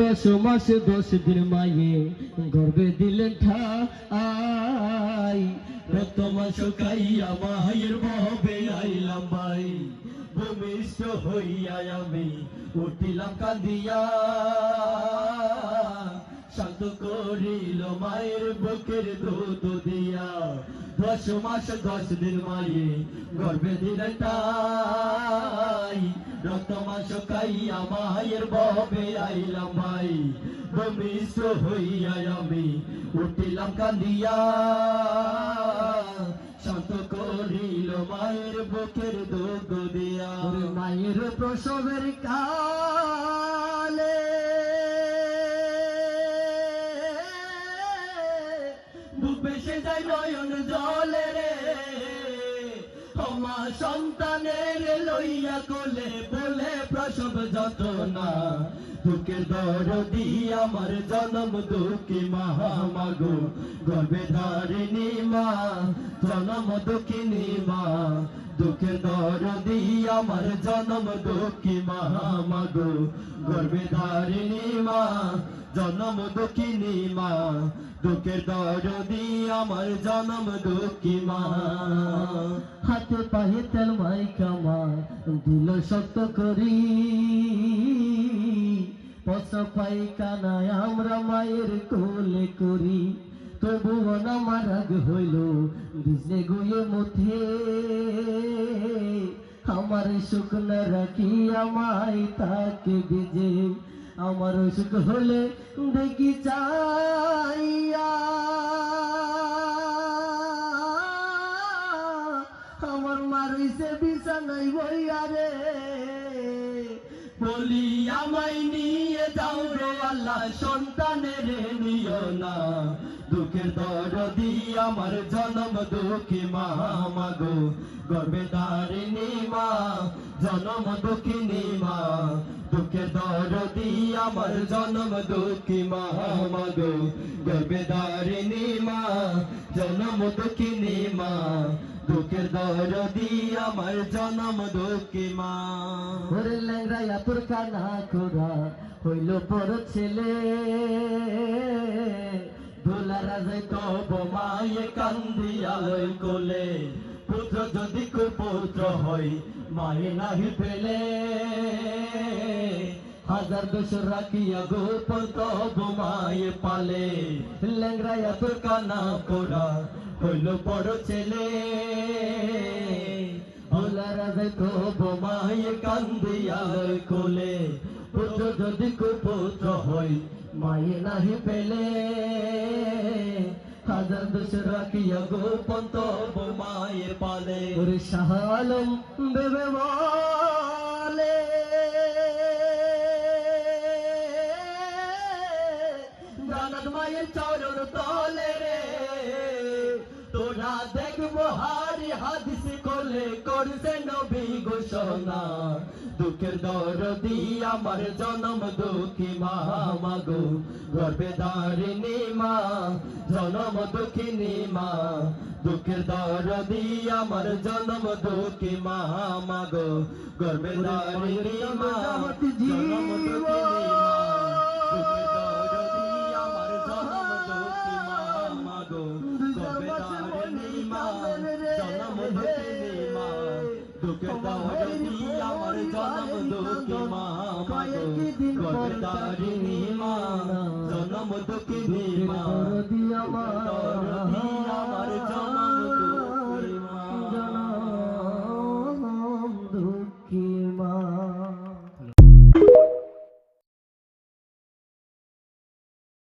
10 মাস 10 দিন মায়ে গর্বে দিলেন ঠাই রক্ত মাংস খাইয়া মায়ের বহবে আইলাম ভাই ভূমিষ্ঠ হইয়া আমি উঠিলাম কাঁদিয়া শান্ত করিল মায়ের বুকের দুধ দিয়া 10 মাস 10 দিন মায়ে গর্বে দিলেন ঠাই রক্ত মাংস খাইয়া মায়ের বহবে আইলাম ভাই ভূমিষ্ঠ হইয়া আমি উঠিলাম কাঁদিয়া শান্ত করিল মায়ের বুকের দুধ দিয়া মায়ের প্রসবের কালে বুক ভেসে যায় নয়ন জলে রে আমার সন্তানের লইয়া কোলে বলে প্রসব যন্ত্রণা দুঃখের দরদি আমার জনম দুঃখী মাগো গর্ভে ধারিণী মা জনম দুঃখিনী মা দুঃখের দরদি আমার জনম দুঃখী মাগো গর্ভে ধারিণী মা জনম দুঃখিনী মা দুঃখের দরদি আমার জনম দুঃখী মা হাতে পায়ে তেল মাইকা মা দিল শক্ত করি পচা পায়খানায় আমরা মায়ের কোলে করি তবুও না মারাগ হইল ভিজে গুয়ে মুথে আমার শুকনা রাখি আমায় তাকে ভিজে আমার সুখ হলে দেখি চাইয়া আমার মারিছে বিছানায় বইয়া রে বলি আমায় নিয়ে যাও রে আল্লাহ সন্তানের নিও না দুঃখের দরদি আমার জনম দুঃখী মাগো গর্ভে ধারিণী মা জনম দুঃখিনী মা দুঃখের দরদি আমার জনম দুঃখী মাগো গর্ভে ধারিণী মা জনম দুঃখিনী মা দুঃখের দরদি আমার জনম দুঃখী মা ওরে ল্যাংড়াইয়া তোর কানা খোরা হইল বড় ছেলে ধুলা রাজাই তব মায়ে কান্দিয়া লই কোলে পুত্র যদি কুপুত্র হয় মায়ে নাহি পেলে হাজার দোষ রাখিয়া গোপন তব মায়ে পালে ল্যাংড়াইয়া তোর কানা খোরা হইল বড় ছেলে ভোলা রাজাই তব মায়ে কান্দিয়া লই কোলে পুত্র যদি কুপুত্র হয় মায়ে নাহি পেলে হাজার দোষ রাখিয়া গোপন তব মায়ে পালে ওরে শাহ আলম দেবে বলে জানাত মায়ের চরণ তলে রে তোরা দেখবো হারি হাদিস কোলে করছে নবী ঘোষণা দুঃখের দরদি আমার জনম দুঃখী মাগো গর্ভে ধারিণী মা জনম দুঃখিনী মা দুঃখের দরদি আমার জনম দুঃখী মাগো গর্ভে ধারিণী মা জনম দুঃখিনী মা দুঃখের দরদি আমার জনম দুঃখী মাগো গর্ভে ধারিণী মা জনম দুঃখিনী মা দুঃখের দরদি আমার জনম দুঃখী মাগো গর্ভে ধারিণী মা জনম দুঃখিনী মা